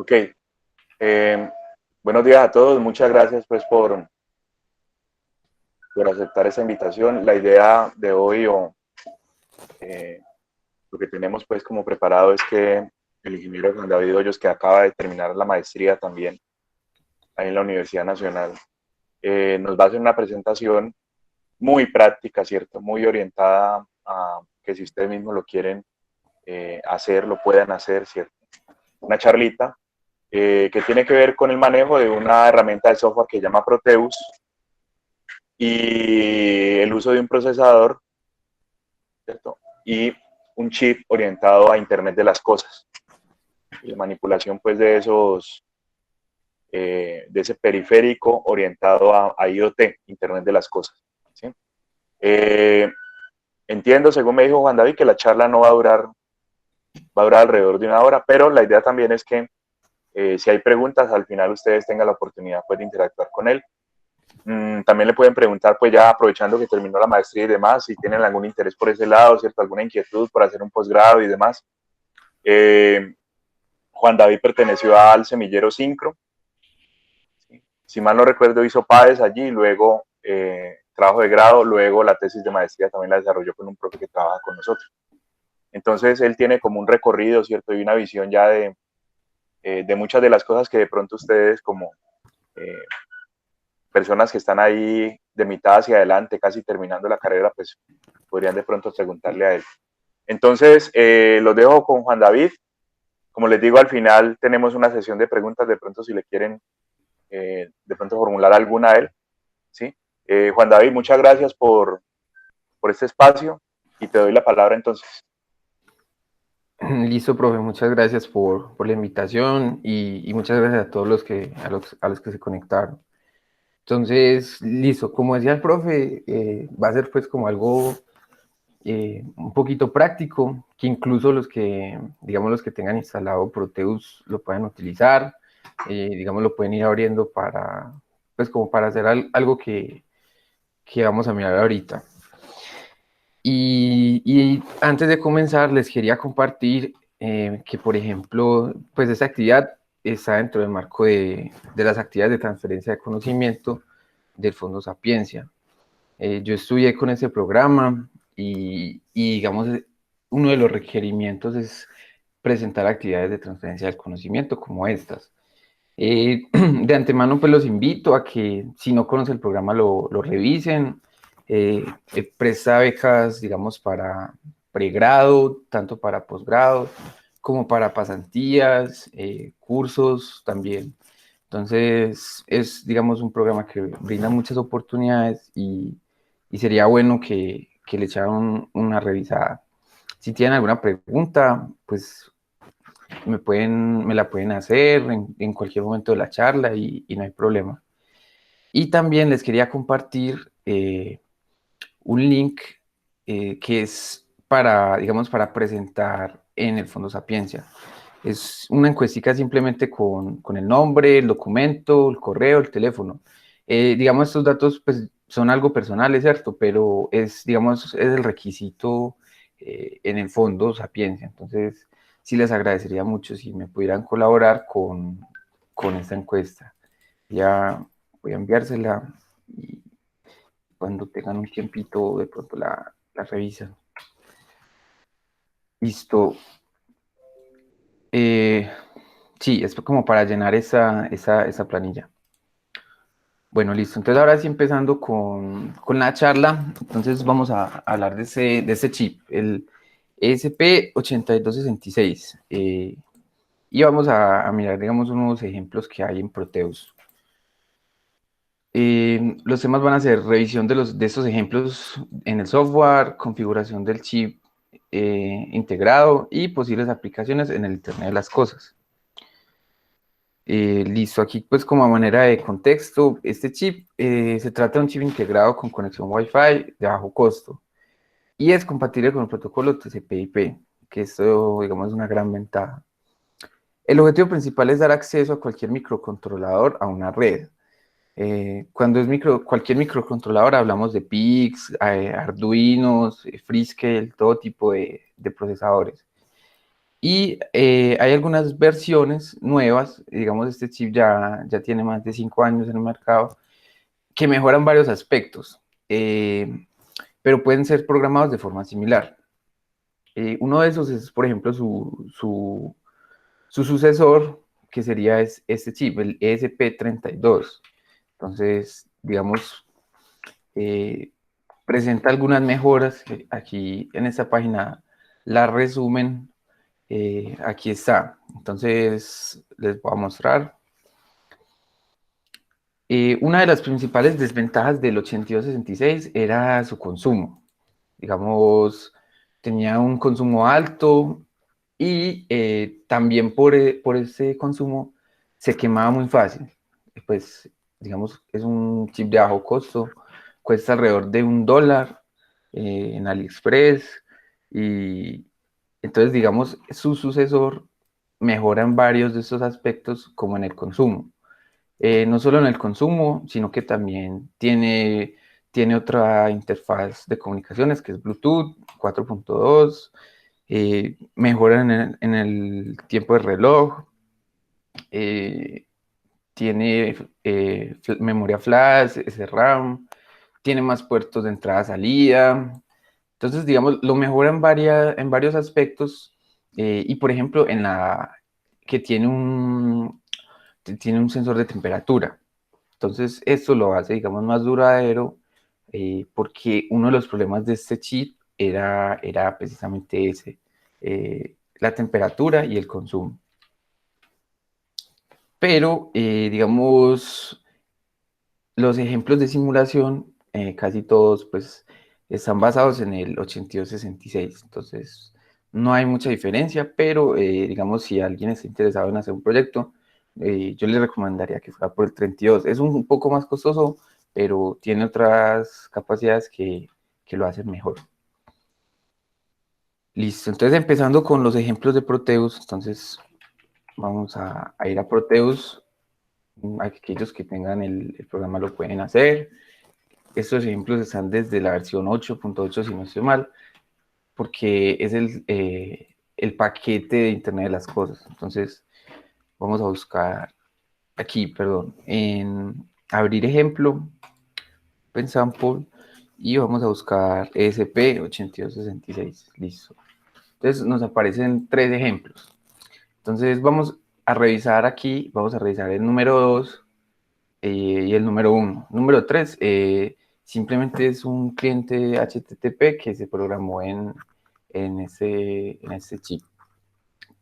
Ok, eh, buenos días a todos, muchas gracias pues por aceptar esta invitación. La idea de hoy eh, lo que tenemos pues como preparado es que el ingeniero Juan David Hoyos, que acaba de terminar la maestría también ahí en la Universidad Nacional, nos va a hacer una presentación muy práctica, ¿cierto? Muy orientada a que si ustedes mismos lo quieren hacer, lo puedan hacer, ¿cierto? Una charlita que tiene que ver con el manejo de una herramienta de software que se llama Proteus y el uso de un procesador, ¿cierto? Y un chip orientado a Internet de las cosas y la manipulación pues de ese periférico orientado a IoT, Internet de las cosas. ¿Sí? Eh, Entiendo, según me dijo Juan David, que la charla no va a durar alrededor de una hora, pero la idea también es que si hay preguntas, al final ustedes tengan la oportunidad pues, de interactuar con él. También le pueden preguntar, pues ya aprovechando que terminó la maestría y demás, si tienen algún interés por ese lado, ¿cierto? Alguna inquietud por hacer un posgrado y demás. Juan David perteneció al semillero Syncro. ¿Sí? Si mal no recuerdo, hizo PAES allí, luego trabajo de grado, luego la tesis de maestría también la desarrolló con un profe que trabaja con nosotros. Entonces, él tiene como un recorrido, ¿cierto? Y una visión ya de muchas de las cosas que de pronto ustedes como eh, personas que están ahí de mitad hacia adelante, casi terminando la carrera, pues podrían de pronto preguntarle a él. Entonces, los dejo con Juan David. Como les digo, al final tenemos una sesión de preguntas, de pronto si le quieren de pronto formular alguna a él. ¿Sí? Juan David, muchas gracias por este espacio y te doy la palabra entonces. Listo, profe, muchas gracias por la invitación y muchas gracias a todos los que se conectaron. Entonces, listo, como decía el profe, va a ser pues como algo un poquito práctico, que incluso digamos, los que tengan instalado Proteus lo puedan utilizar, digamos, lo pueden ir abriendo pues como para hacer algo que vamos a mirar ahorita. Y antes de comenzar, les quería compartir que, por ejemplo, pues esta actividad está dentro del marco de las actividades de transferencia de conocimiento del Fondo Sapiencia. Yo estudié con ese programa y, digamos, uno de los requerimientos es presentar actividades de transferencia del conocimiento como estas. De antemano, pues los invito a que si no conocen el programa lo revisen. Presta becas, digamos, para pregrado, tanto para posgrado, como para pasantías, cursos también. Entonces, es, digamos, un programa que brinda muchas oportunidades y sería bueno que le echaran una revisada. Si tienen alguna pregunta, pues me la pueden hacer en cualquier momento de la charla y no hay problema. Y también les quería compartir un link que es para, digamos, para presentar en el Fondo Sapiencia. Es una encuestica simplemente con el nombre, el documento, el correo, el teléfono. Digamos, estos datos pues, son algo personales, ¿cierto? Pero es, digamos, es el requisito en el Fondo Sapiencia. Entonces, sí les agradecería mucho si me pudieran colaborar con esta encuesta. Ya voy a enviársela y cuando tengan un tiempito de pronto la revisan. Listo. Eh, sí, es como para llenar esa planilla. Bueno, listo. Entonces ahora sí empezando con la charla, entonces vamos a hablar de ese chip, el ESP8266. Y vamos a mirar, digamos, unos ejemplos que hay en Proteus. Los temas van a ser revisión de estos ejemplos en el software, configuración del chip integrado y posibles aplicaciones en el Internet de las Cosas. Listo, aquí pues como a manera de contexto, este chip se trata de un chip integrado con conexión Wi-Fi de bajo costo y es compatible con el protocolo TCP/IP, que esto digamos es una gran ventaja. El objetivo principal es dar acceso a cualquier microcontrolador a una red. Cuando es cualquier microcontrolador hablamos de PICs, Arduinos, Freescale, todo tipo de procesadores. Y hay algunas versiones nuevas, digamos, este chip ya tiene más de 5 años en el mercado, que mejoran varios aspectos, pero pueden ser programados de forma similar. Uno de esos es, por ejemplo, su sucesor, que sería este chip, el ESP32. Entonces, digamos, presenta algunas mejoras que aquí en esta página la resumen. Aquí está. Entonces, les voy a mostrar. Una de las principales desventajas del 8266 era su consumo. Digamos, tenía un consumo alto y también por ese consumo se quemaba muy fácil. Pues, digamos, es un chip de bajo costo, cuesta alrededor de $1 en AliExpress y entonces, digamos, su sucesor mejora en varios de estos aspectos como en el consumo. No solo en el consumo, sino que también tiene otra interfaz de comunicaciones que es Bluetooth 4.2, mejora en el tiempo de reloj, eh, tiene memoria flash, SRAM, tiene más puertos de entrada-salida. Entonces, digamos, lo mejora en varios aspectos y, por ejemplo, que tiene un sensor de temperatura. Entonces, esto lo hace, digamos, más duradero porque uno de los problemas de este chip era precisamente ese, la temperatura y el consumo. Pero, digamos, los ejemplos de simulación, casi todos, pues, están basados en el 8266. Entonces, no hay mucha diferencia, pero, digamos, si alguien está interesado en hacer un proyecto, yo le recomendaría que fuera por el 32. Es un poco más costoso, pero tiene otras capacidades que lo hacen mejor. Listo, entonces empezando con los ejemplos de Proteus, entonces vamos a ir a Proteus. Aquellos que tengan el programa lo pueden hacer. Estos ejemplos están desde la versión 8.8, si no estoy mal, porque es el paquete de Internet de las Cosas. Entonces, vamos a buscar aquí, perdón, en abrir ejemplo, Open Sample, y vamos a buscar ESP8266. Listo. Entonces, nos aparecen 3 ejemplos. Entonces, vamos a revisar aquí, vamos a revisar el número 2 y el número 1. Número 3, simplemente es un cliente HTTP que se programó en ese chip.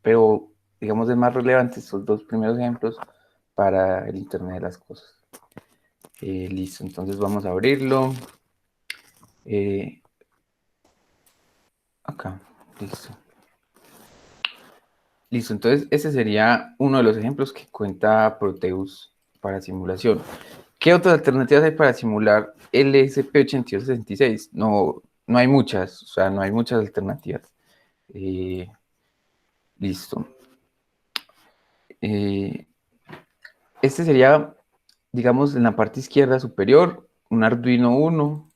Pero, digamos, es más relevante estos 2 primeros ejemplos para el Internet de las Cosas. Listo, entonces vamos a abrirlo. Acá, listo. Listo, entonces ese sería uno de los ejemplos que cuenta Proteus para simulación. ¿Qué otras alternativas hay para simular el ESP8266? No hay muchas, o sea, no hay muchas alternativas. Listo. Este sería, digamos, en la parte izquierda superior, un Arduino Uno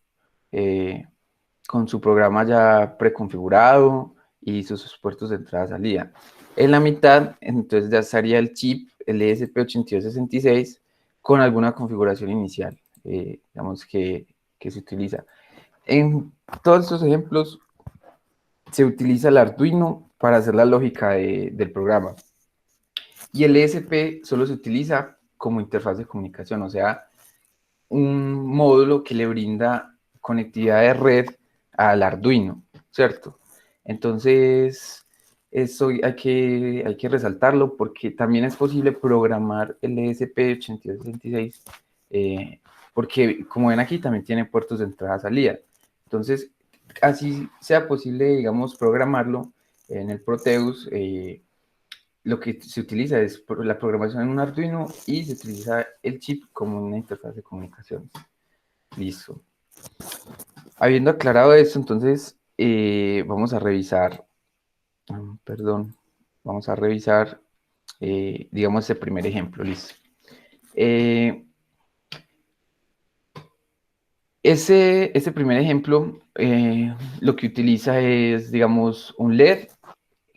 con su programa ya preconfigurado y sus puertos de entrada-salida. En la mitad, entonces ya estaría el chip, el ESP8266, con alguna configuración inicial, digamos, que se utiliza. En todos estos ejemplos se utiliza el Arduino para hacer la lógica del programa. Y el ESP solo se utiliza como interfaz de comunicación, o sea, un módulo que le brinda conectividad de red al Arduino, ¿cierto? Entonces, eso hay que resaltarlo porque también es posible programar el ESP8266, porque como ven aquí también tiene puertos de entrada-salida. Entonces, así sea posible, digamos, programarlo en el Proteus, lo que se utiliza es la programación en un Arduino y se utiliza el chip como una interfaz de comunicaciones. Listo. Habiendo aclarado esto, entonces vamos a revisar, perdón, vamos a revisar, digamos, ese primer ejemplo. Listo. Ese primer ejemplo lo que utiliza es, digamos, un LED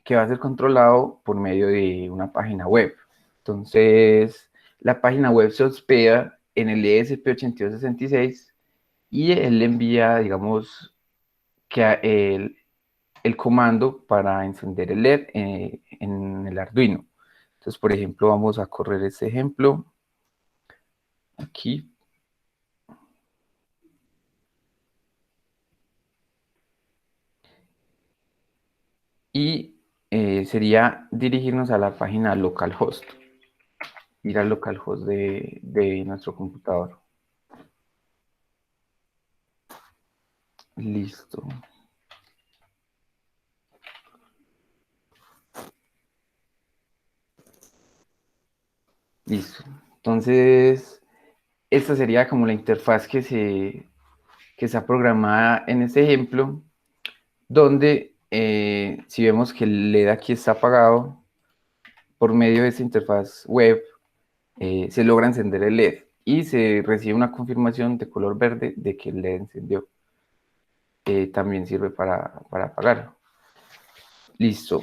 que va a ser controlado por medio de una página web. Entonces, la página web se hospeda en el ESP8266 y él le envía, digamos, que el comando para encender el LED en el Arduino. Entonces, por ejemplo, vamos a correr este ejemplo aquí. Y sería dirigirnos a la página localhost. Ir al localhost de nuestro computador. Listo. Listo. Entonces, esta sería como la interfaz que está programada en este ejemplo, donde si vemos que el LED aquí está apagado, por medio de esta interfaz web, se logra encender el LED y se recibe una confirmación de color verde de que el LED encendió. También sirve para apagar. Listo.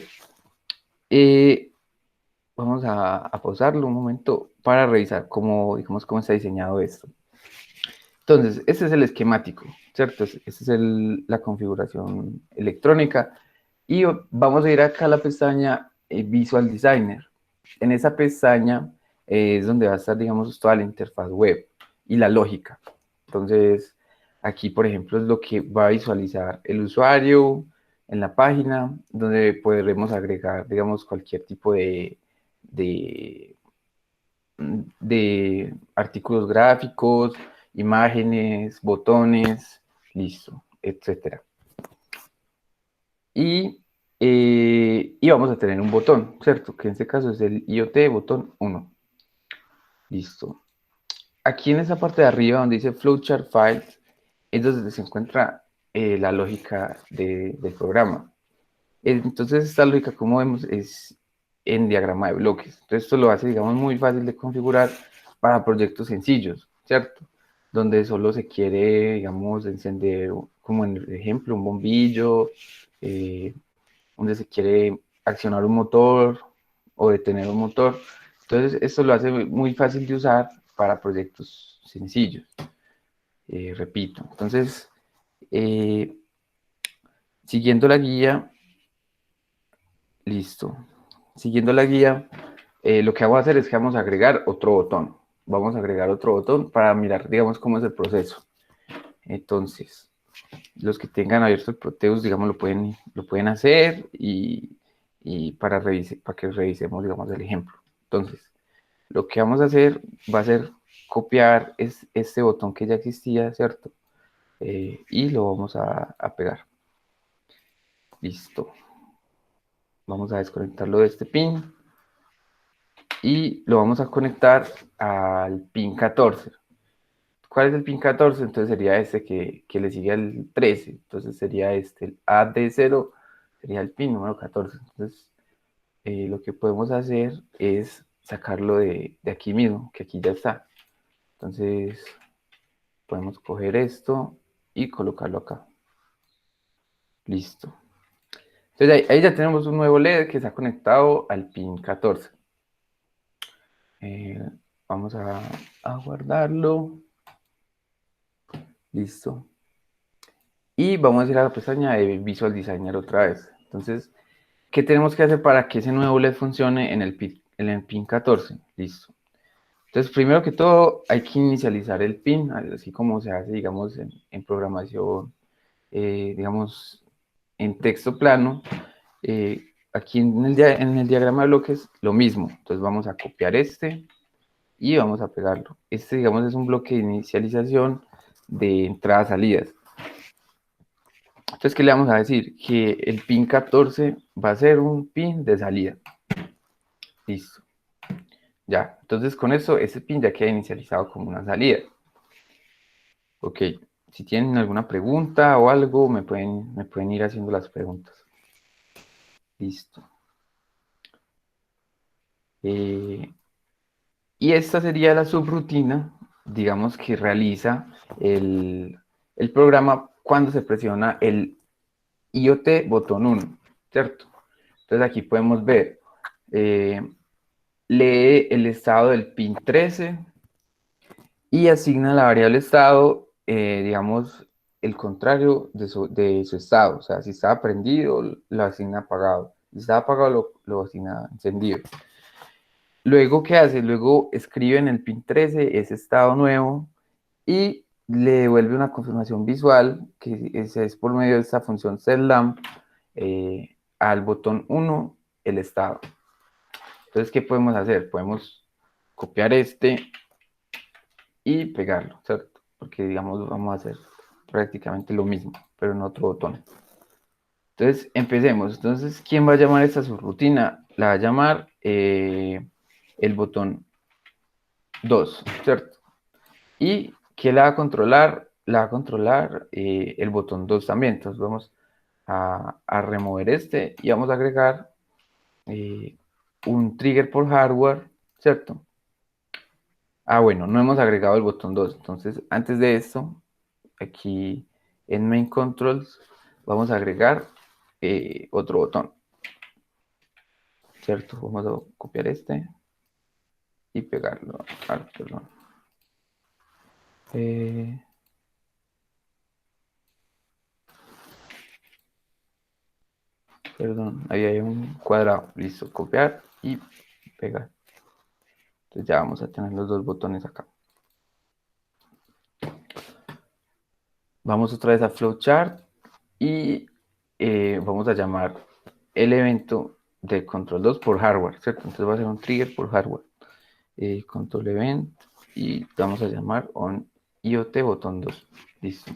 Vamos a pausarlo un momento para revisar cómo, digamos, cómo está diseñado esto. Entonces, este es el esquemático, ¿cierto? Esta es la configuración electrónica. Y vamos a ir acá a la pestaña Visual Designer. En esa pestaña es donde va a estar, digamos, toda la interfaz web y la lógica. Entonces, aquí, por ejemplo, es lo que va a visualizar el usuario en la página, donde podremos agregar, digamos, cualquier tipo de artículos gráficos, imágenes, botones, listo, etcétera. Y vamos a tener un botón, ¿cierto? Que en este caso es el IoT botón 1. Listo. Aquí en esa parte de arriba donde dice Flowchart Files, es donde se encuentra la lógica del programa. Entonces esta lógica, como vemos, es en diagrama de bloques. Entonces esto lo hace, digamos, muy fácil de configurar para proyectos sencillos, ¿cierto? Donde solo se quiere, digamos, encender, como en el ejemplo, un bombillo, donde se quiere accionar un motor o detener un motor. Entonces esto lo hace muy fácil de usar para proyectos sencillos. Repito, entonces, siguiendo la guía, listo. Siguiendo la guía, lo que vamos a hacer es que vamos a agregar otro botón. Vamos a agregar otro botón para mirar, digamos, cómo es el proceso. Entonces, los que tengan abierto el Proteus, digamos, lo pueden hacer y para que revisemos, digamos, el ejemplo. Entonces, lo que vamos a hacer va a ser copiar este botón que ya existía, ¿cierto? Y lo vamos a pegar. Listo. Vamos a desconectarlo de este pin y lo vamos a conectar al pin 14. ¿Cuál es el pin 14? Entonces sería este que le sigue al 13. Entonces sería este, el AD0, sería el pin número 14. Entonces lo que podemos hacer es sacarlo de aquí mismo, que aquí ya está. Entonces podemos coger esto y colocarlo acá. Listo. Entonces ahí ya tenemos un nuevo LED que está conectado al pin 14. Vamos a guardarlo. Listo. Y vamos a ir a la pestaña de Visual Designer otra vez. Entonces, ¿qué tenemos que hacer para que ese nuevo LED funcione en el pin 14? Listo. Entonces, primero que todo, hay que inicializar el pin, así como se hace, digamos, en programación, digamos, en texto plano. Aquí en el diagrama de bloques, lo mismo. Entonces, vamos a copiar este y vamos a pegarlo. Este, digamos, es un bloque de inicialización de entradas-salidas. Entonces, ¿qué le vamos a decir? Que el pin 14 va a ser un pin de salida. Listo. Ya, entonces con eso, ese pin ya queda inicializado como una salida. Ok, si tienen alguna pregunta o algo, me pueden ir haciendo las preguntas. Listo. Y esta sería la subrutina, digamos, que realiza el programa cuando se presiona el IoT botón 1, ¿cierto? Entonces aquí podemos ver, lee el estado del pin 13 y asigna a la variable estado, digamos, el contrario de su estado. O sea, si estaba prendido, lo asigna apagado. Si estaba apagado, lo asigna encendido. Luego, ¿qué hace? Luego escribe en el pin 13 ese estado nuevo y le devuelve una confirmación visual, que es por medio de esta función setLamp, al botón 1, el estado. Entonces, ¿qué podemos hacer? Podemos copiar este y pegarlo, ¿cierto? Porque, digamos, vamos a hacer prácticamente lo mismo, pero en otro botón. Entonces, empecemos. Entonces, ¿quién va a llamar esta subrutina? La va a llamar el botón 2, ¿cierto? ¿Y quién la va a controlar? La va a controlar el botón 2 también. Entonces, vamos a remover este y vamos a agregar un trigger por hardware, ¿cierto? Ah, bueno, no hemos agregado el botón 2. Entonces, antes de esto, aquí en Main Controls, vamos a agregar otro botón, ¿cierto? Vamos a copiar este y pegarlo. Ah, perdón. Perdón, ahí hay un cuadrado. Listo, copiar y pegar. Entonces ya vamos a tener los dos botones acá. Vamos otra vez a Flowchart y vamos a llamar el evento de control 2 por hardware, ¿cierto? Entonces va a ser un trigger por hardware. Control event y vamos a llamar on IoT botón 2. Listo.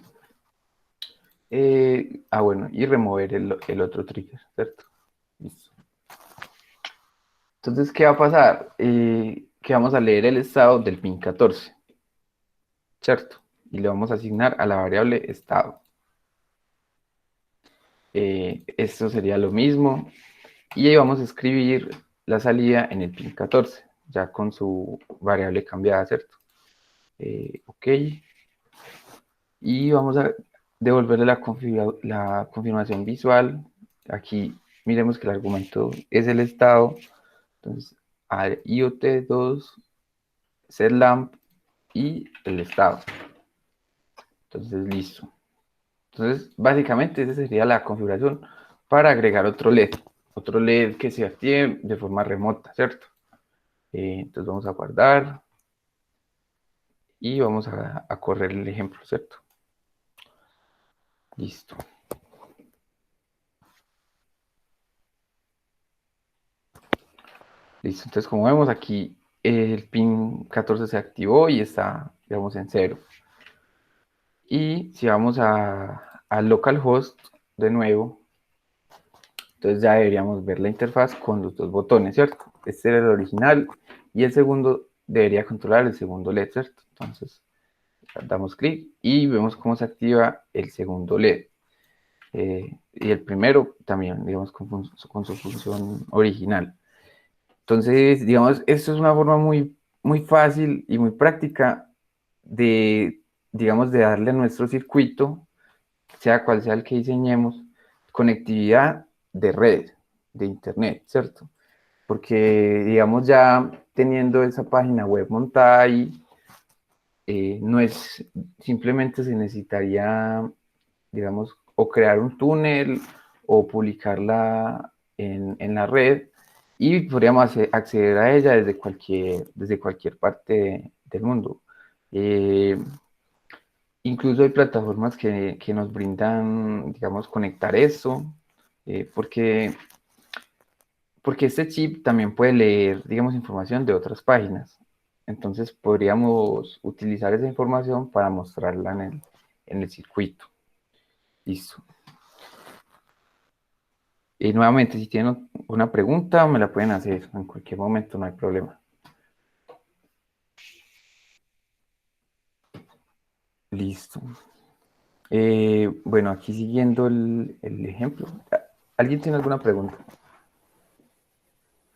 Bueno, y remover el otro trigger, ¿cierto? Listo. Entonces, ¿qué va a pasar? Que vamos a leer el estado del pin 14, ¿cierto? Y le vamos a asignar a la variable estado. Esto sería lo mismo. Y ahí vamos a escribir la salida en el pin 14, ya con su variable cambiada, ¿cierto? Ok. Y vamos a devolverle la confirmación visual. Aquí miremos que el argumento es el estado. Entonces, a IoT2, setLamp y el estado. Entonces, listo. Entonces, básicamente esa sería la configuración para agregar otro LED. Otro LED que se active de forma remota, ¿cierto? Entonces vamos a guardar y vamos a correr el ejemplo, ¿cierto? Listo. Listo, entonces como vemos aquí, el pin 14 se activó y está, digamos, en 0. Y si vamos a localhost de nuevo, entonces ya deberíamos ver la interfaz con los dos botones, ¿cierto? Este era el original y el segundo debería controlar el segundo LED, ¿cierto? Entonces damos clic y vemos cómo se activa el segundo LED. Y el primero también, digamos, con su función original. Entonces, digamos, esto es una forma muy fácil y muy práctica de, digamos, de darle a nuestro circuito, sea cual sea el que diseñemos, conectividad de red, de internet, ¿cierto? Porque, digamos, ya teniendo esa página web montada ahí, no es, simplemente se necesitaría, digamos, o crear un túnel o publicarla en la red y podríamos acceder a ella desde cualquier parte del mundo. Incluso hay plataformas que nos brindan, digamos, conectar eso, porque este chip también puede leer, digamos, información de otras páginas. Entonces podríamos utilizar esa información para mostrarla en el circuito. Listo. Y nuevamente, si tienen una pregunta, me la pueden hacer en cualquier momento, no hay problema. Listo. Bueno, aquí siguiendo el ejemplo. ¿Alguien tiene alguna pregunta?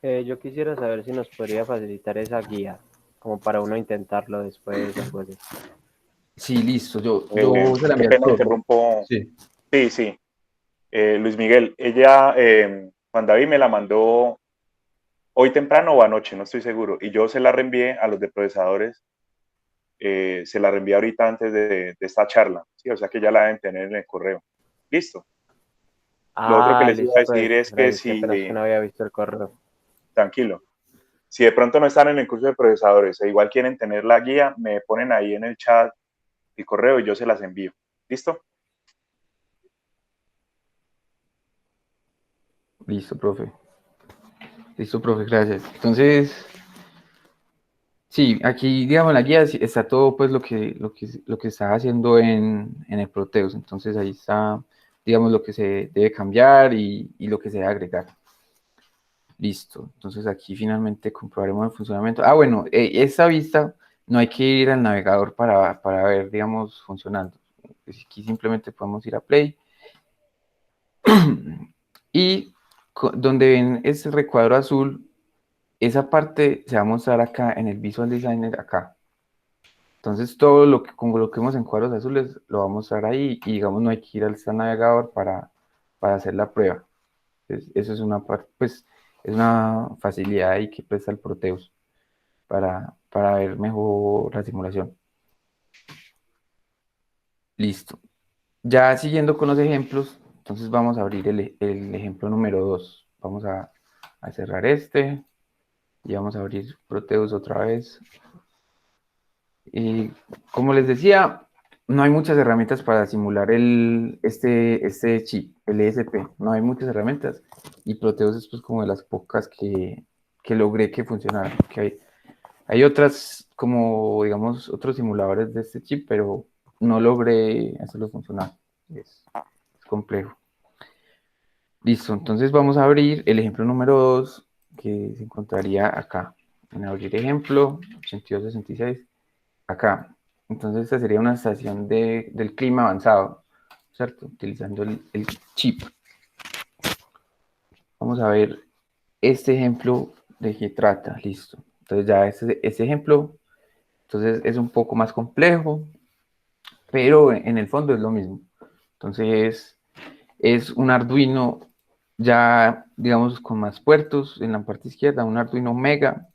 Yo quisiera saber si nos podría facilitar esa guía, como para uno intentarlo después o algo así. Sí, listo. Yo se la Qué envié al pena profe. interrumpo. Sí. Sí, sí. Luis Miguel, ella Juan David me la mandó hoy temprano o anoche, no estoy seguro, y yo se la reenvié a los de procesadores, se la reenvié ahorita antes de esta charla, ¿sí? O sea que ya la deben tener en el correo. Listo. Lo otro que Ah, les iba a listo, decir es que revisé, pero es que si, no había visto el correo. tranquilo, si de pronto no están en el curso de procesadores e igual quieren tener la guía, me ponen ahí en el chat el correo y yo se las envío. ¿Listo? Listo, profe. Listo, profe, gracias. Entonces, sí, aquí, digamos, la guía está todo, pues, lo que está haciendo en el Proteus. Entonces, ahí está, digamos, lo que se debe cambiar y lo que se debe agregar. Listo. Entonces, aquí finalmente comprobaremos el funcionamiento. Ah, bueno, esta vista no hay que ir al navegador para ver, digamos, funcionando. Aquí simplemente podemos ir a Play. Y donde ven ese recuadro azul, esa parte se va a mostrar acá en el Visual Designer, acá. Entonces todo lo que coloquemos en cuadros azules lo va a mostrar ahí y digamos no hay que ir al navegador para hacer la prueba. Entonces, eso es una parte, pues es una facilidad ahí que presta el Proteus para ver mejor la simulación. Listo. Ya siguiendo con los ejemplos, entonces vamos a abrir el ejemplo número 2. Vamos a cerrar este y vamos a abrir Proteus otra vez. Y como les decía, no hay muchas herramientas para simular este chip, el ESP. No hay muchas herramientas. Y Proteus es pues como de las pocas que logré que funcionaran. Que hay otras, como digamos, otros simuladores de este chip, pero no logré hacerlo funcionar. Es complejo. Listo, entonces vamos a abrir el ejemplo número 2, que se encontraría acá. En abrir ejemplo, 8266, acá. Entonces esta sería una estación del clima avanzado, ¿cierto? Utilizando el chip. Vamos a ver este ejemplo de qué trata, listo. Entonces ya este ejemplo, entonces es un poco más complejo, pero en el fondo es lo mismo. Entonces es un Arduino ya, digamos, con más puertos en la parte izquierda, un Arduino Mega,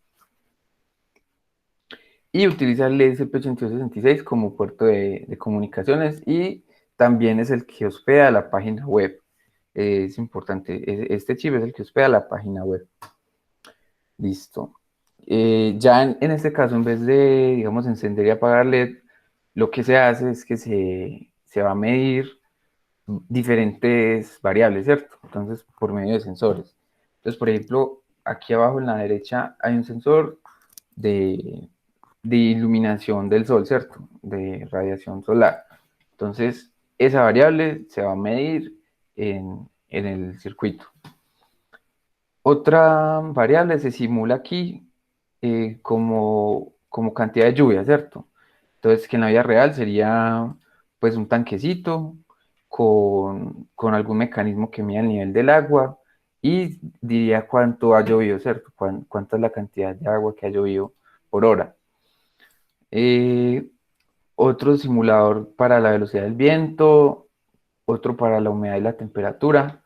y utiliza el ESP8266 como puerto de comunicaciones y también es el que hospeda la página web. Es importante, este chip es el que hospeda la página web. Listo. Ya en este caso, en vez de, digamos, encender y apagar LED, lo que se hace es que se va a medir diferentes variables, ¿cierto? Entonces, por medio de sensores. Entonces, por ejemplo, aquí abajo en la derecha hay un sensor de iluminación del sol, ¿cierto? De radiación solar. Entonces, esa variable se va a medir en el circuito. Otra variable se simula aquí como cantidad de lluvia, ¿cierto? Entonces, que en la vida real sería pues un tanquecito con algún mecanismo que mida el nivel del agua y diría cuánto ha llovido, ¿cierto? Cuánta es la cantidad de agua que ha llovido por hora. Otro simulador para la velocidad del viento, otro para la humedad y la temperatura,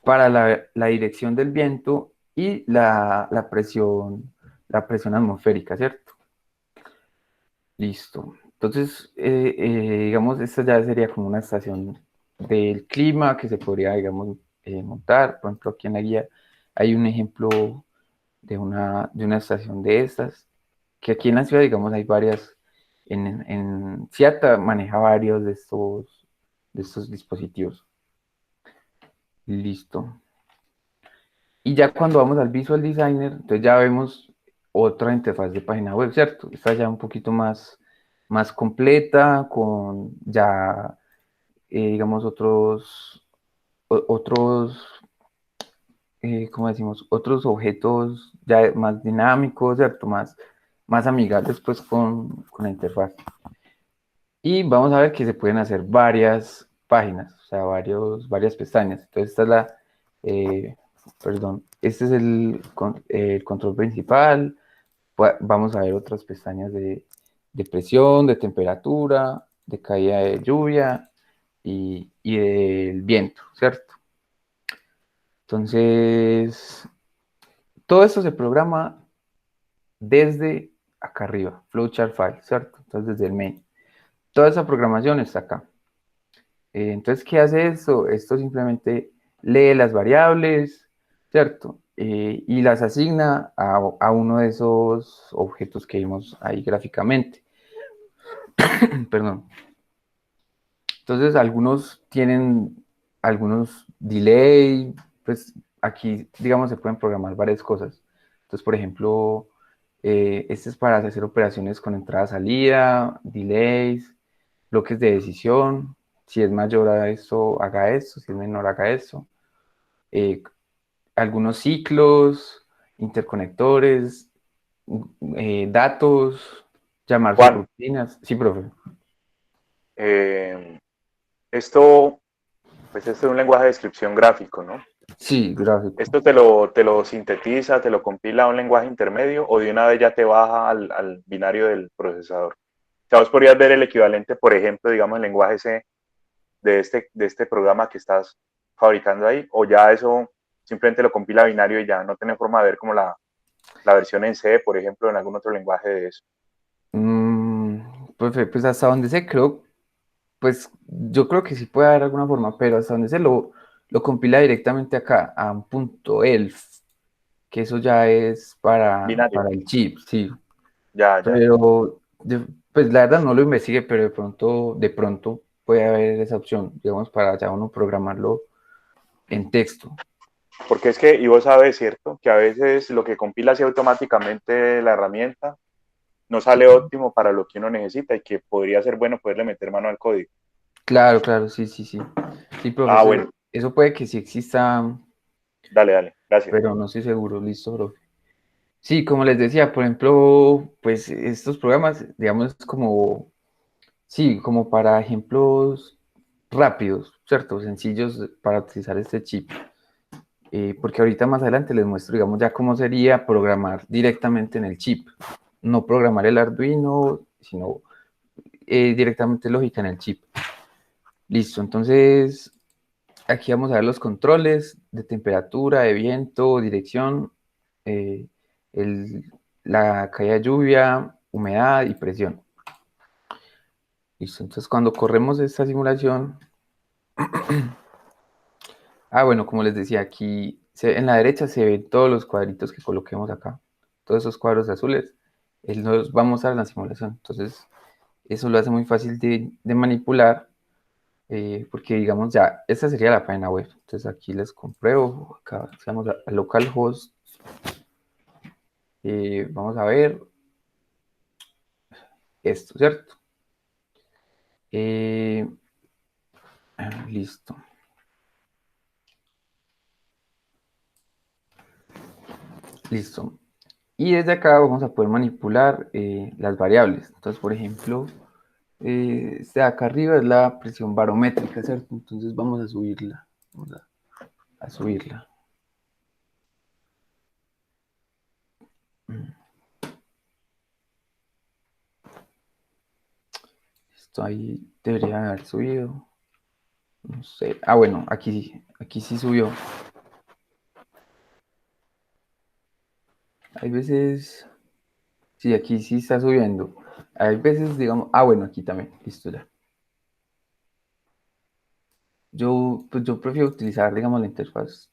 para la dirección del viento y la presión atmosférica, ¿cierto? Listo. Entonces, digamos, esta ya sería como una estación del clima que se podría, digamos, montar. Por ejemplo, aquí en la guía hay un ejemplo de una estación de estas, que aquí en la ciudad, digamos, hay varias. En Seattle maneja varios de estos dispositivos. Listo. Y ya cuando vamos al Visual Designer, entonces ya vemos otra interfaz de página web, ¿cierto? Esta ya un poquito más completa, con ya, digamos, otros, ¿cómo decimos? Otros objetos ya más dinámicos, ¿cierto? Más amigables, pues, con la interfaz. Y vamos a ver que se pueden hacer varias páginas, o sea, varias pestañas. Entonces, perdón, este es el control principal. Vamos a ver otras pestañas de presión, de temperatura, de caída de lluvia y del viento, ¿cierto? Entonces, todo esto se programa desde acá arriba, flowchart file, ¿cierto? Entonces, desde el main. Toda esa programación está acá. Entonces, ¿qué hace esto? Esto simplemente lee las variables, ¿cierto? Y las asigna a uno de esos objetos que vimos ahí gráficamente. Perdón. Entonces, algunos tienen algunos delay, pues aquí, digamos, se pueden programar varias cosas. Entonces, por ejemplo, este es para hacer operaciones con entrada-salida, delays, bloques de decisión. Si es mayor a eso, haga esto. Si es menor, haga eso. Algunos ciclos, interconectores, datos, llamar Juan, subroutinas. Sí, profe. eh, esto, pues esto es un lenguaje de descripción gráfico, ¿no? Sí, gráfico. ¿Esto te lo sintetiza, te lo compila a un lenguaje intermedio o de una vez ya te baja al binario del procesador? O sea, vos podrías ver el equivalente, por ejemplo, digamos, el lenguaje C de este programa que estás fabricando ahí, o ya eso simplemente lo compila a binario y ya no tiene forma de ver como la versión en C, por ejemplo, en algún otro lenguaje de eso. Profe, pues hasta donde sé, creo, pues yo creo que sí puede haber alguna forma, pero hasta donde se lo compila directamente acá a un punto elf, que eso ya es Binario, para el chip, sí. ya, ya, ya. Pero, pues la verdad no lo investigué, pero de pronto puede haber esa opción, digamos, para ya uno programarlo en texto. Porque es que, y vos sabes, ¿cierto? Que a veces lo que compila así automáticamente la herramienta no Sí, sale óptimo para lo que uno necesita y que podría ser bueno poderle meter mano al código. claro, claro, sí, sí, sí. Sí, Ah, profesor, bueno, eso puede que sí exista, dale, dale, gracias. pero no estoy seguro. Listo, profe. Sí, como les decía, por ejemplo, pues estos programas, digamos, como, sí, como para ejemplos rápidos, ¿cierto? Sencillos para utilizar este chip. Porque ahorita más adelante les muestro, digamos, ya cómo sería programar directamente en el chip. No programar el Arduino, sino directamente lógica en el chip. Listo, entonces aquí vamos a ver los controles de temperatura, de viento, dirección, eh, el- la caída de lluvia, humedad y presión. Listo, entonces cuando corremos esta simulación, bueno, como les decía, aquí en la derecha se ven todos los cuadritos que coloquemos acá, todos esos cuadros azules, él nos va a mostrar la simulación, entonces eso lo hace muy fácil de manipular, porque digamos ya, esta sería la página web, entonces aquí les compruebo, acá vamos a localhost, vamos a ver esto, ¿cierto? Eh, listo, listo. Y desde acá vamos a poder manipular las variables. Entonces, por ejemplo, este de acá arriba es la presión barométrica, ¿cierto? Entonces vamos a subirla. Vamos a subirla. Esto ahí debería haber subido. No sé. Bueno, aquí sí subió. Hay veces, sí, aquí sí está subiendo. Hay veces, digamos, bueno, aquí también. Listo ya. Pues yo prefiero utilizar, digamos, la interfaz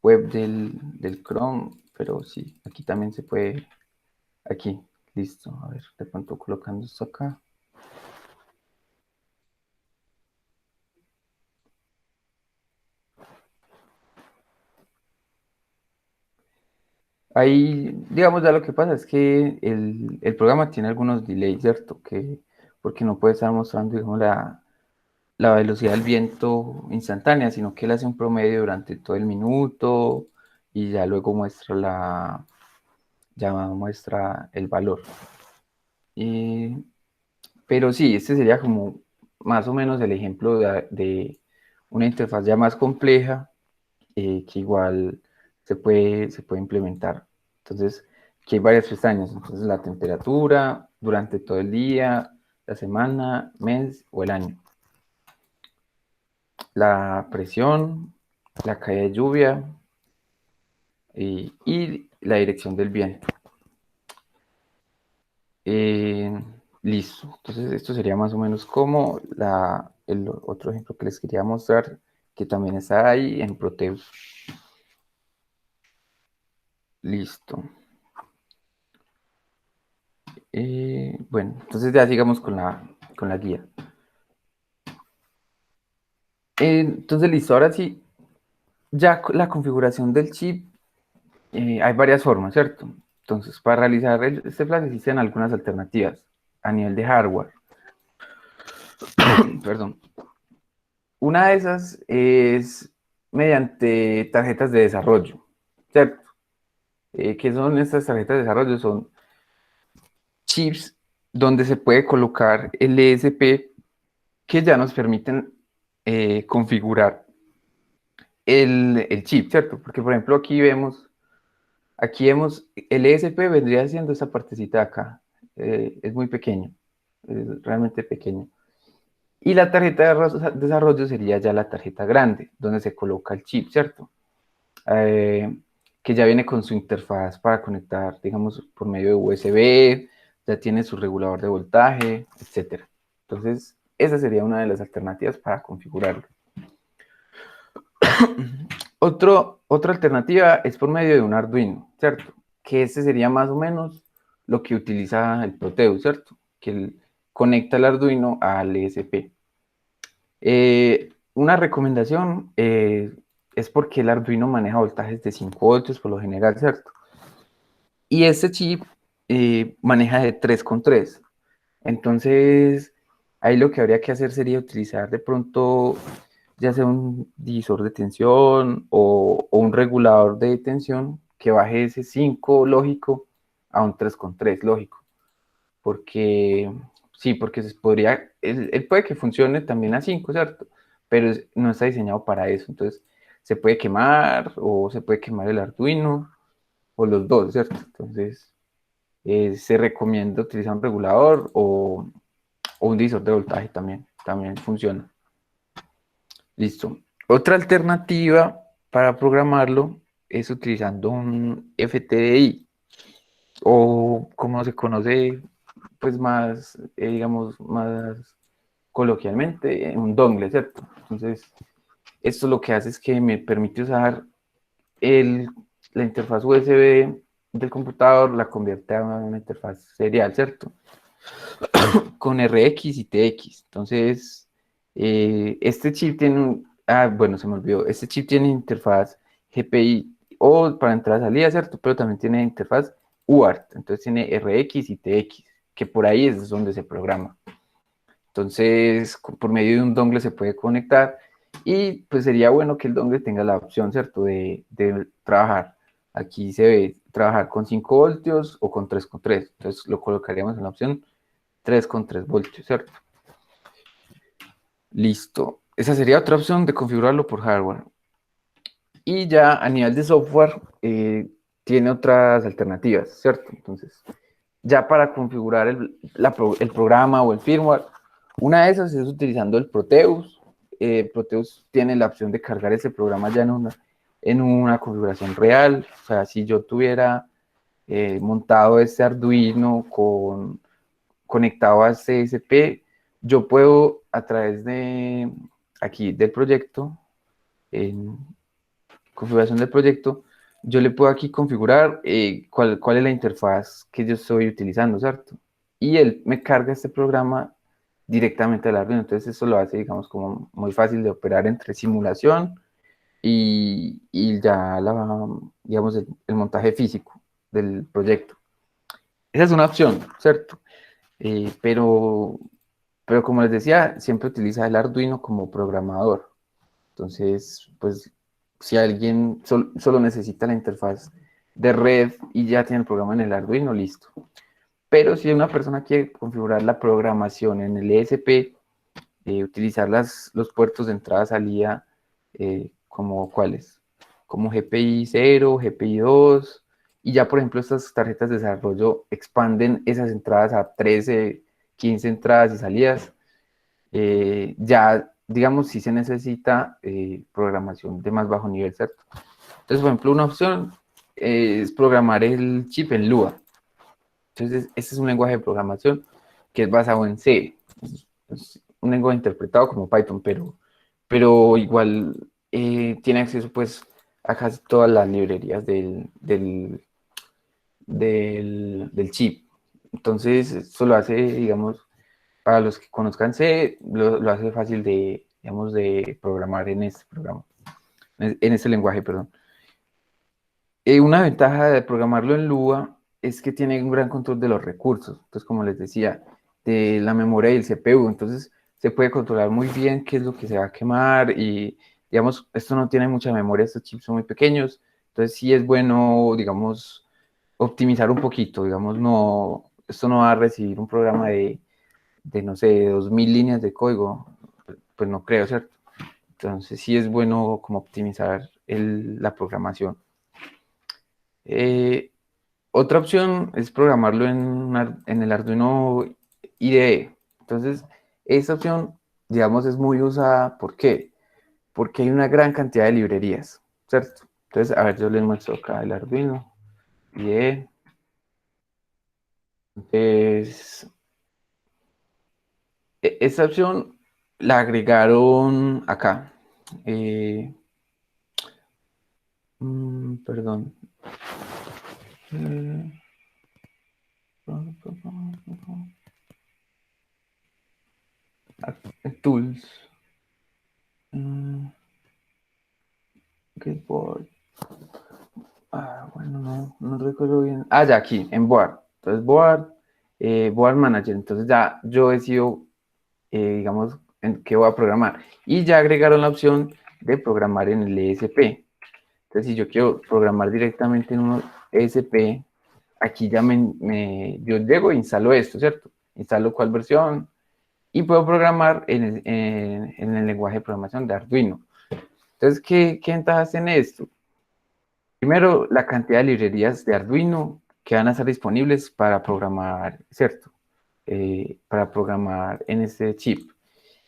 web del Chrome, pero sí, aquí también se puede. Aquí, listo. A ver, de pronto colocando esto acá. Ahí, digamos, ya lo que pasa es que el programa tiene algunos delays, ¿cierto? Porque no puede estar mostrando, digamos, la velocidad del viento instantánea, sino que él hace un promedio durante todo el minuto y ya luego ya muestra el valor. Y Pero sí, este sería como más o menos el ejemplo de una interfaz ya más compleja, que igual se puede implementar. Entonces, aquí hay varias pestañas. Entonces, la temperatura durante todo el día, la semana, mes o el año. La presión, la caída de lluvia, y la dirección del viento. Listo, entonces esto sería más o menos como el otro ejemplo que les quería mostrar, que también está ahí en Proteus. Listo. Bueno, entonces ya sigamos con la guía. Entonces, listo, ahora sí, ya la configuración del chip, hay varias formas, ¿cierto? Entonces, para realizar este plan existen algunas alternativas a nivel de hardware. Perdón. Una de esas es mediante tarjetas de desarrollo, ¿cierto? ¿Qué son estas tarjetas de desarrollo? Son chips donde se puede colocar el ESP que ya nos permiten configurar el chip, ¿cierto? Porque, por ejemplo, aquí vemos el ESP vendría siendo esta partecita de acá. Es muy pequeño, es realmente pequeño. Y la tarjeta de desarrollo sería ya la tarjeta grande, donde se coloca el chip, ¿cierto? Que ya viene con su interfaz para conectar, digamos, por medio de USB, ya tiene su regulador de voltaje, etcétera. Entonces, esa sería una de las alternativas para configurarlo. Otra alternativa es por medio de un Arduino, ¿cierto? Que este sería más o menos lo que utiliza el Proteus, ¿cierto? Que conecta el Arduino al ESP. Una recomendación es porque el Arduino maneja voltajes de 5 voltios por lo general, ¿cierto? Y este chip maneja de 3,3. Entonces, ahí lo que habría que hacer sería utilizar de pronto ya sea un divisor de tensión o un regulador de tensión que baje ese 5 lógico a un 3,3 lógico. Porque, sí, porque se podría, él puede que funcione también a 5, ¿cierto? Pero no está diseñado para eso. Entonces, se puede quemar o se puede quemar el Arduino o los dos, ¿cierto? Entonces, se recomienda utilizar un regulador o un divisor de voltaje también funciona. Listo. Otra alternativa para programarlo es utilizando un FTDI o como se conoce pues más, digamos, más coloquialmente, un dongle, ¿cierto? Entonces, esto lo que hace es que me permite usar la interfaz USB del computador, la convierte a una interfaz serial, ¿cierto? Con RX y TX. Entonces, este chip tiene bueno, se me olvidó. Este chip tiene interfaz GPI o para entrada y salida, ¿cierto? Pero también tiene interfaz UART. Entonces tiene RX y TX, que por ahí es donde se programa. Entonces, por medio de un dongle se puede conectar y pues sería bueno que el dongle tenga la opción, ¿cierto? De trabajar. Aquí se ve trabajar con 5 voltios o con 3,3. Entonces lo colocaríamos en la opción 3,3 voltios, ¿cierto? Listo. Esa sería otra opción de configurarlo por hardware. Y ya a nivel de software, tiene otras alternativas, ¿cierto? Entonces, ya para configurar el programa o el firmware, una de esas es utilizando el Proteus. Proteus tiene la opción de cargar ese programa ya en una configuración real. O sea, si yo tuviera montado este Arduino conectado a CSP, yo puedo a través de aquí del proyecto, en configuración del proyecto, yo le puedo aquí configurar cuál es la interfaz que yo estoy utilizando, ¿cierto? Y él me carga este programa directamente al Arduino, entonces eso lo hace, digamos, como muy fácil de operar entre simulación y ya, digamos, el montaje físico del proyecto. Esa es una opción, ¿cierto? Pero como les decía, siempre utiliza el Arduino como programador. Entonces, pues, si alguien solo necesita la interfaz de red y ya tiene el programa en el Arduino, listo. Pero si una persona quiere configurar la programación en el ESP, utilizar los puertos de entrada-salida, como ¿cuáles? Como GPI 0, GPI 2, y ya por ejemplo estas tarjetas de desarrollo expanden esas entradas a 13, 15 entradas y salidas. Ya, digamos, si se necesita programación de más bajo nivel, ¿cierto? Entonces, por ejemplo, una opción es programar el chip en Lua. Entonces, este es un lenguaje de programación que es basado en C. Es un lenguaje interpretado como Python, pero igual tiene acceso pues a casi todas las librerías del chip. Entonces, esto lo hace, digamos, para los que conozcan C, lo hace fácil de, digamos, de programar en este programa, en este lenguaje, perdón. Una ventaja de programarlo en Lua es que tiene un gran control de los recursos. Entonces, como les decía, de la memoria y el CPU. Entonces, se puede controlar muy bien qué es lo que se va a quemar y, digamos, esto no tiene mucha memoria, estos chips son muy pequeños. Entonces, sí es bueno, digamos, optimizar un poquito. Digamos, no, esto no va a recibir un programa de no sé, 2000 líneas de código. Pues no creo, ¿cierto? Entonces, sí es bueno como optimizar la programación. Eh, Otra opción es programarlo en el Arduino IDE. Entonces, esta opción, digamos, es muy usada. ¿Por qué? Porque hay una gran cantidad de librerías, ¿cierto? Entonces, a ver, yo les muestro acá el Arduino IDE. Entonces, esta opción la agregaron acá. Eh, Perdón. Eh, Tools. Getboard. Bueno, no recuerdo bien. Ya aquí, en Board. Entonces, Board Manager. Entonces, ya yo decido, digamos, en qué voy a programar. Y ya agregaron la opción de programar en el ESP. Entonces, si yo quiero programar directamente en un ESP, aquí ya yo llego e instalo esto, ¿cierto? Instalo cuál versión y puedo programar en el lenguaje de programación de Arduino. Entonces, ¿qué ventajas tiene esto? Primero, la cantidad de librerías de Arduino que van a estar disponibles para programar, ¿cierto? Para programar en este chip.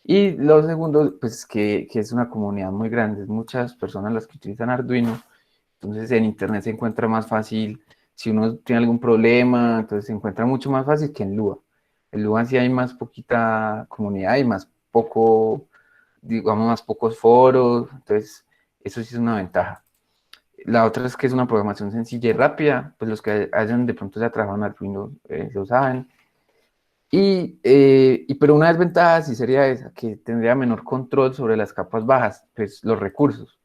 Y lo segundo, pues que es una comunidad muy grande, muchas personas las que utilizan Arduino, entonces en Internet se encuentra más fácil, si uno tiene algún problema, entonces se encuentra mucho más fácil que en Lua. En Lua sí hay más poquita comunidad y más poco, digamos, más pocos foros, entonces eso sí es una ventaja. La otra es que es una programación sencilla y rápida, pues los que hayan de pronto ya trabajado en Arduino lo saben. Pero una desventaja sí sería esa, que tendría menor control sobre las capas bajas, pues los recursos.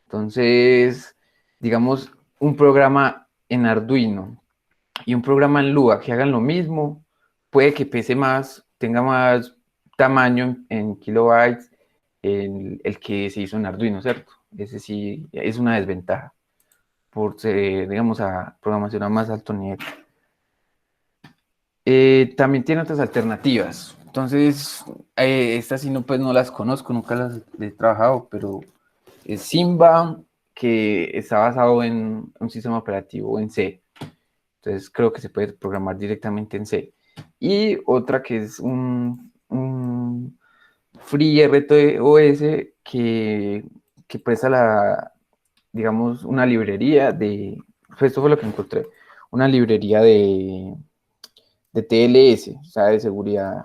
Entonces, digamos, un programa en Arduino y un programa en Lua que hagan lo mismo, puede que pese más, tenga más tamaño en kilobytes el que se hizo en Arduino, ¿cierto? Ese sí es una desventaja por ser, digamos, a programación a más alto nivel. También tiene otras alternativas. Entonces, estas sí no, pues no las conozco, nunca las he trabajado, pero es Simba, que está basado en un sistema operativo en C. Entonces, creo que se puede programar directamente en C. Y otra que es un FreeRTOS que presta digamos, una librería pues esto fue lo que encontré, una librería de TLS, o sea, de seguridad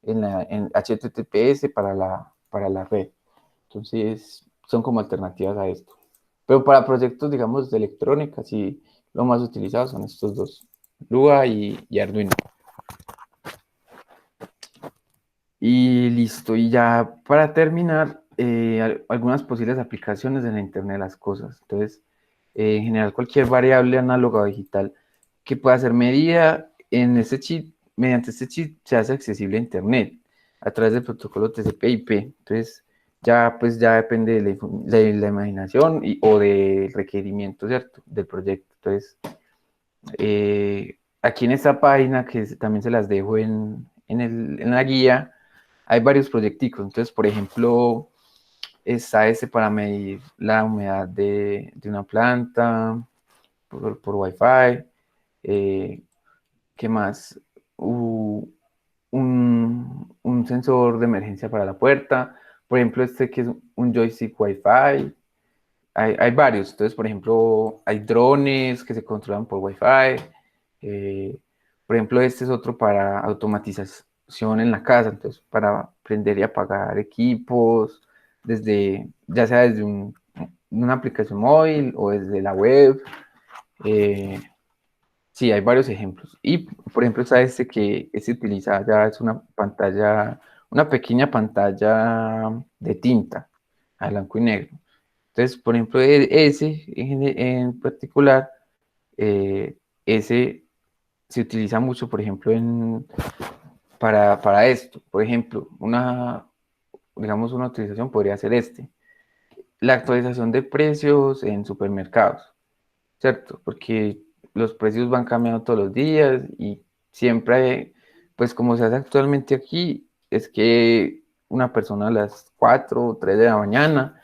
en HTTPS para la red. Entonces, son como alternativas a esto. Pero para proyectos, digamos, de electrónica, sí, lo más utilizado son estos dos, Lua y Arduino. Y listo, y ya para terminar, algunas posibles aplicaciones en la Internet de las Cosas. Entonces, en general, cualquier variable análoga o digital que pueda ser medida en este chip, mediante este chip se hace accesible a Internet a través del protocolo TCP/IP. Entonces, pues ya depende de la imaginación o del requerimiento, ¿cierto? Del proyecto. Entonces, aquí en esta página, que también se las dejo en la guía, hay varios proyecticos. Entonces, por ejemplo, está este para medir la humedad de una planta por Wi-Fi. ¿Qué más? Un sensor de emergencia para la puerta. Por ejemplo, este que es un joystick Wi-Fi. hay varios. Entonces, por ejemplo, hay drones que se controlan por Wi-Fi. Por ejemplo, este es otro para automatización en la casa. Entonces, para prender y apagar equipos, ya sea desde una aplicación móvil o desde la web. Sí, hay varios ejemplos. Y, por ejemplo, está este que se utiliza ya, es una pantalla, una pequeña pantalla de tinta a blanco y negro. Entonces, por ejemplo, ese en particular, eh, ese se utiliza mucho, por ejemplo, para esto. Por ejemplo, digamos, una utilización podría ser la actualización de precios en supermercados, ¿cierto? Porque los precios van cambiando todos los días y siempre, pues como se hace actualmente aquí, es que una persona a las 4 o 3 de la mañana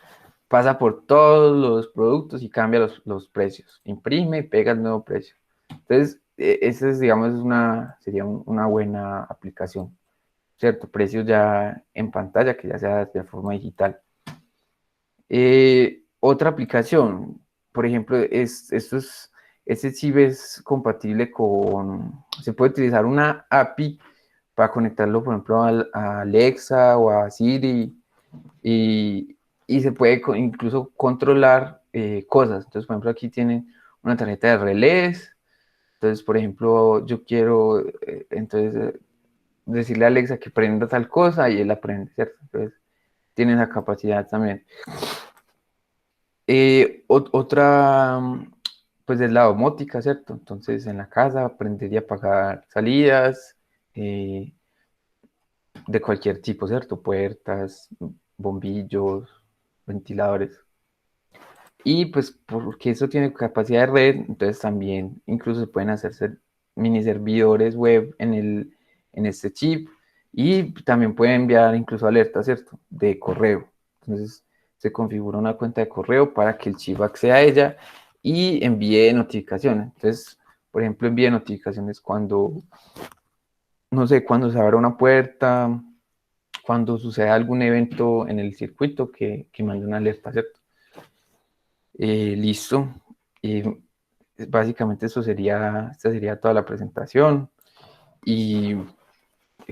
pasa por todos los productos y cambia los precios, imprime y pega el nuevo precio. Entonces, esa es, digamos, sería una buena aplicación, ¿cierto? Precios ya en pantalla, que ya sea de forma digital. Otra aplicación, por ejemplo, este chip es compatible se puede utilizar una API para conectarlo, por ejemplo, a Alexa o a Siri y se puede incluso controlar cosas. Entonces, por ejemplo, aquí tienen una tarjeta de relés. Entonces, por ejemplo, yo quiero decirle a Alexa que prenda tal cosa y él la prende, ¿cierto? Entonces, tiene esa capacidad también. Otra, pues es la domótica, ¿cierto? Entonces en la casa aprender y apagar salidas de cualquier tipo, ¿cierto? Puertas, bombillos, ventiladores. Y pues porque eso tiene capacidad de red, entonces también incluso se pueden hacer mini servidores web en este chip y también puede enviar incluso alertas, ¿cierto? De correo. Entonces se configura una cuenta de correo para que el chip acceda a ella y envíe notificaciones. Entonces, por ejemplo, envíe notificaciones cuando, no sé, cuando se abra una puerta, cuando suceda algún evento en el circuito que mande una alerta, ¿cierto? Listo. Básicamente esta sería toda la presentación. Y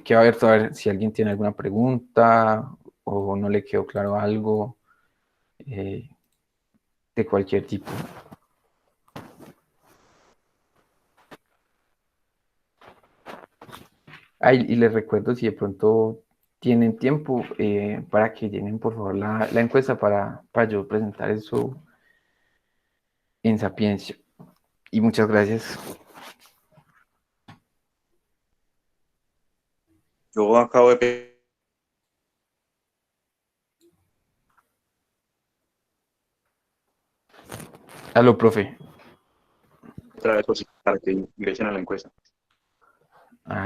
quiero ver si alguien tiene alguna pregunta o no le quedó claro algo eh, de cualquier tipo. Y les recuerdo si de pronto tienen tiempo para que llenen por favor la encuesta para yo presentar eso en Sapiencia. Y muchas gracias. Yo acabo de Aló, profe. otra vez para que ingresen a la encuesta.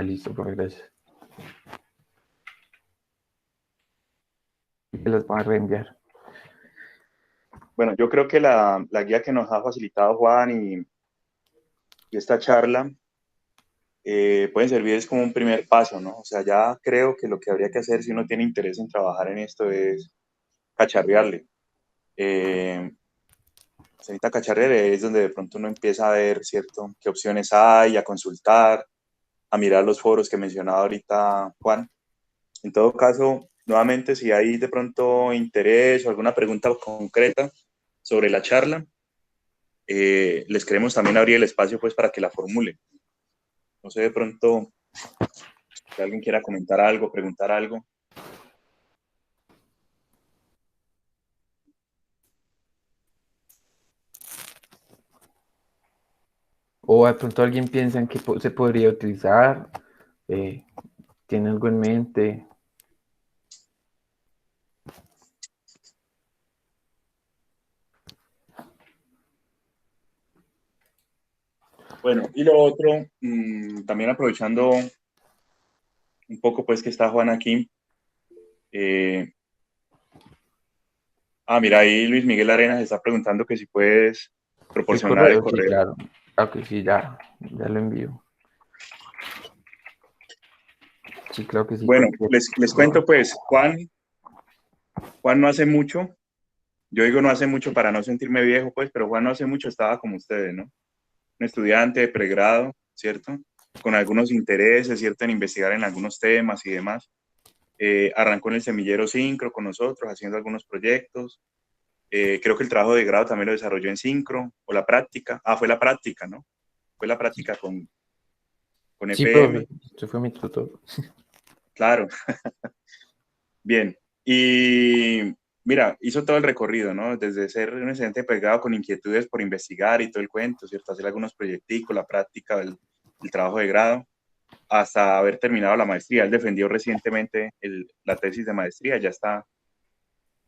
Listo, profe, gracias. Y te las voy a reenviar. Bueno, yo creo que la guía que nos ha facilitado Juan y esta charla pueden servir es como un primer paso, ¿no? O sea, ya creo que lo que habría que hacer si uno tiene interés en trabajar en esto es cacharrearle. Se necesita cacharrear, es donde de pronto uno empieza a ver, ¿cierto? ¿Qué opciones hay? A consultar, a mirar los foros que mencionaba ahorita Juan. En todo caso, nuevamente, si hay de pronto interés o alguna pregunta concreta sobre la charla, les queremos también abrir el espacio pues para que la formulen. No sé, de pronto, si alguien quiera comentar algo, preguntar algo. O de pronto alguien piensa en que se podría utilizar, eh, tiene algo en mente. Bueno, y lo otro, también aprovechando un poco pues que está Juan aquí. Mira, ahí Luis Miguel Arenas está preguntando que si puedes El proporcionar el correo, sí, correo. claro. Claro que sí, ya lo envío. Sí, claro que sí. Bueno, les cuento pues, Juan no hace mucho Yo digo no hace mucho para no sentirme viejo, pues, pero Juan no hace mucho estaba como ustedes, ¿no? Un estudiante de pregrado, ¿cierto? Con algunos intereses, ¿cierto? En investigar en algunos temas y demás. Arrancó en el semillero Syncro con nosotros, haciendo algunos proyectos. Creo que el trabajo de grado también lo desarrolló en Syncro, o la práctica. Ah, fue la práctica, ¿no? Fue la práctica con Sí, EPM, profe, usted fue mi tutor. claro. Bien. Y mira, hizo todo el recorrido, ¿no? Desde ser un estudiante pegado con inquietudes por investigar y todo el cuento, ¿cierto? Hacer algunos proyecticos, la práctica del trabajo de grado, hasta haber terminado la maestría. Él defendió recientemente la tesis de maestría, ya está,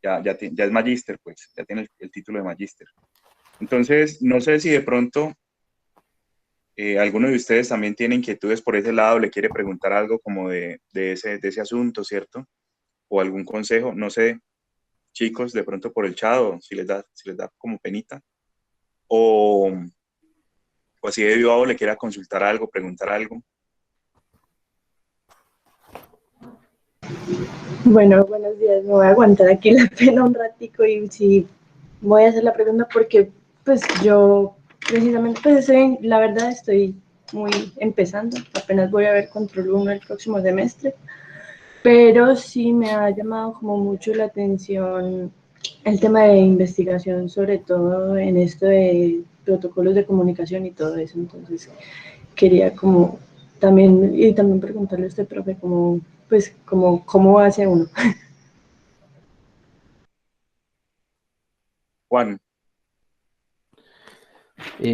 ya es magíster, pues, ya tiene el título de magíster. Entonces, no sé si de pronto alguno de ustedes también tiene inquietudes por ese lado, le quiere preguntar algo como de ese asunto, ¿cierto? O algún consejo, no sé, chicos, de pronto por el chat, o si les da como penita, o, o así de vivo le quiera consultar algo, preguntar algo. Bueno, buenos días. Me voy a aguantar aquí la pena un ratico y sí voy a hacer la pregunta porque pues yo precisamente pues la verdad estoy muy empezando, apenas voy a ver control 1 el próximo semestre, pero sí me ha llamado como mucho la atención el tema de investigación, sobre todo en esto de protocolos de comunicación y todo eso. Entonces quería como también preguntarle a usted, profe, como pues como cómo hace uno. Juan,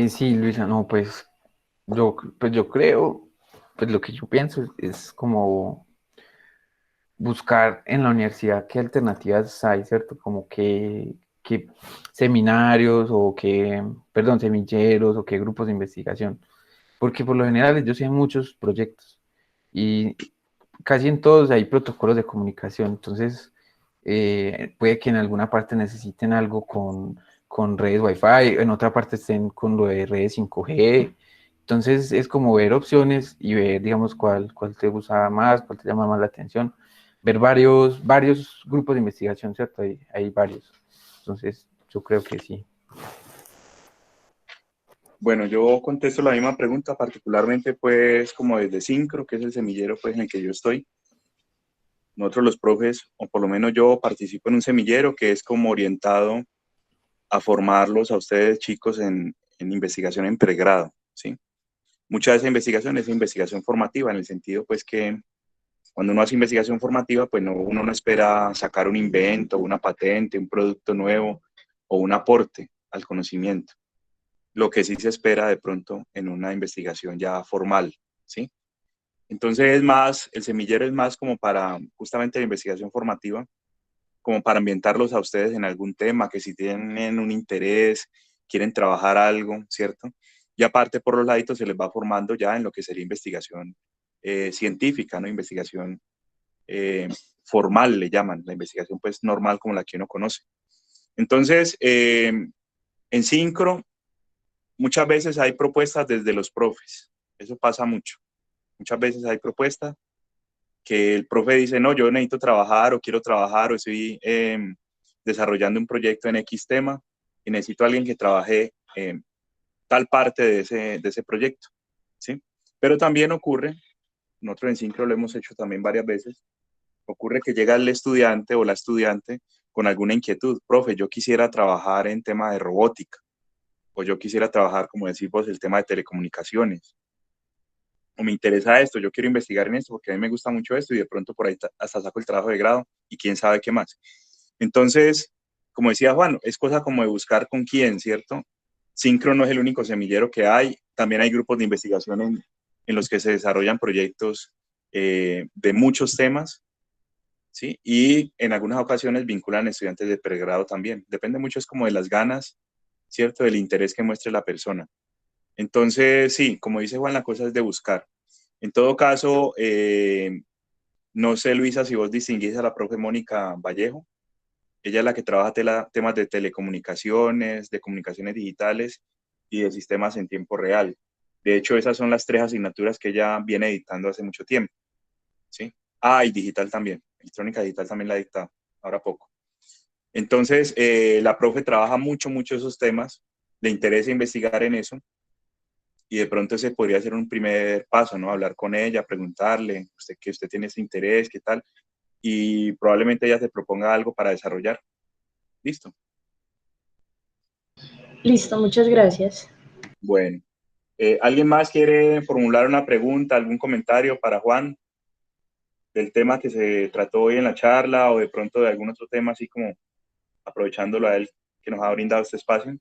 Sí, Luisa, no, pues yo creo, pues lo que yo pienso es como buscar en la universidad qué alternativas hay, ¿cierto? Como qué seminarios o perdón, semilleros o qué grupos de investigación. Porque por lo general yo sé en muchos proyectos y casi en todos hay protocolos de comunicación. Entonces, puede que en alguna parte necesiten algo con redes Wi-Fi, en otra parte estén con lo de redes 5G. Entonces, es como ver opciones y ver, digamos, cuál te gusta más, cuál te llama más la atención. Ver varios grupos de investigación, ¿cierto? Hay varios. Entonces, yo creo que sí. bueno, yo contesto la misma pregunta, particularmente pues como desde Syncro, que es el semillero pues en el que yo estoy. Nosotros los profes, o por lo menos yo participo en un semillero que es como orientado a formarlos a ustedes chicos en investigación en pregrado, ¿sí? Mucha de esa investigación es investigación formativa, en el sentido pues que cuando uno hace investigación formativa, pues uno no espera sacar un invento, una patente, un producto nuevo o un aporte al conocimiento. Lo que sí se espera de pronto en una investigación ya formal, ¿sí? Entonces el semillero es más como para justamente la investigación formativa, como para ambientarlos a ustedes en algún tema, que si tienen un interés, quieren trabajar algo, ¿cierto? Y aparte por los laditos se les va formando ya en lo que sería investigación científica, ¿no? Investigación eh, formal le llaman, la investigación pues normal como la que uno conoce. Entonces, en Syncro muchas veces hay propuestas desde los profes, eso pasa mucho. Muchas veces hay propuestas que el profe dice, no, yo necesito trabajar o quiero trabajar o estoy desarrollando un proyecto en X tema y necesito a alguien que trabaje tal parte de ese proyecto, ¿sí? Pero también ocurre, nosotros en Syncro lo hemos hecho también varias veces, ocurre que llega el estudiante o la estudiante con alguna inquietud. Profe, yo quisiera trabajar en tema de robótica, o yo quisiera trabajar, como decimos, el tema de telecomunicaciones, o me interesa esto, yo quiero investigar en esto porque a mí me gusta mucho esto y de pronto por ahí hasta saco el trabajo de grado y quién sabe qué más. Entonces, como decía Juan, es cosa como de buscar con quién, ¿cierto? Syncro no es el único semillero que hay, también hay grupos de investigación en los que se desarrollan proyectos de muchos temas, ¿sí? Y en algunas ocasiones vinculan estudiantes de pregrado también. Depende mucho, es como de las ganas, ¿cierto? Del interés que muestre la persona. Entonces, sí, como dice Juan, la cosa es de buscar. En todo caso, no sé, Luisa, si vos distinguís a la profe Mónica Vallejo. Ella es la que trabaja temas de telecomunicaciones, de comunicaciones digitales y de sistemas en tiempo real. De hecho, esas son las tres asignaturas que ella viene dictando hace mucho tiempo, ¿sí? Ah, y digital también. Electrónica digital también la dicta ahora poco. Entonces, la profe trabaja mucho esos temas, le interesa investigar en eso, y de pronto ese podría ser un primer paso, ¿no? Hablar con ella, preguntarle, usted que usted tiene ese interés, qué tal, y probablemente ella te proponga algo para desarrollar. Listo. Listo, muchas gracias. Bueno, ¿alguien más quiere formular una pregunta, algún comentario para Juan del tema que se trató hoy en la charla o de pronto de algún otro tema, así como aprovechándolo a él que nos ha brindado este espacio?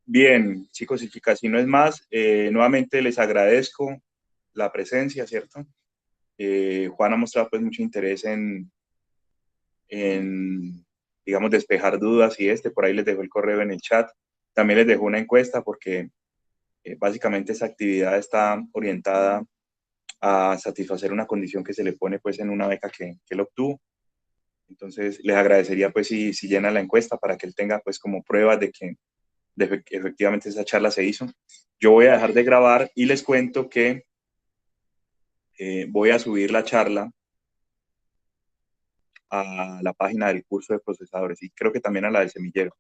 Bien, chicos y chicas, si no es más, nuevamente les agradezco la presencia, ¿cierto? Juan ha mostrado pues mucho interés en, digamos, despejar dudas y por ahí les dejo el correo en el chat. También les dejo una encuesta porque básicamente esa actividad está orientada a satisfacer una condición que se le pone pues en una beca que él obtuvo. Entonces les agradecería pues si llena la encuesta para que él tenga pues como pruebas de que efectivamente esa charla se hizo. Yo voy a dejar de grabar y les cuento que voy a subir la charla a la página del curso de procesadores y creo que también a la del semillero.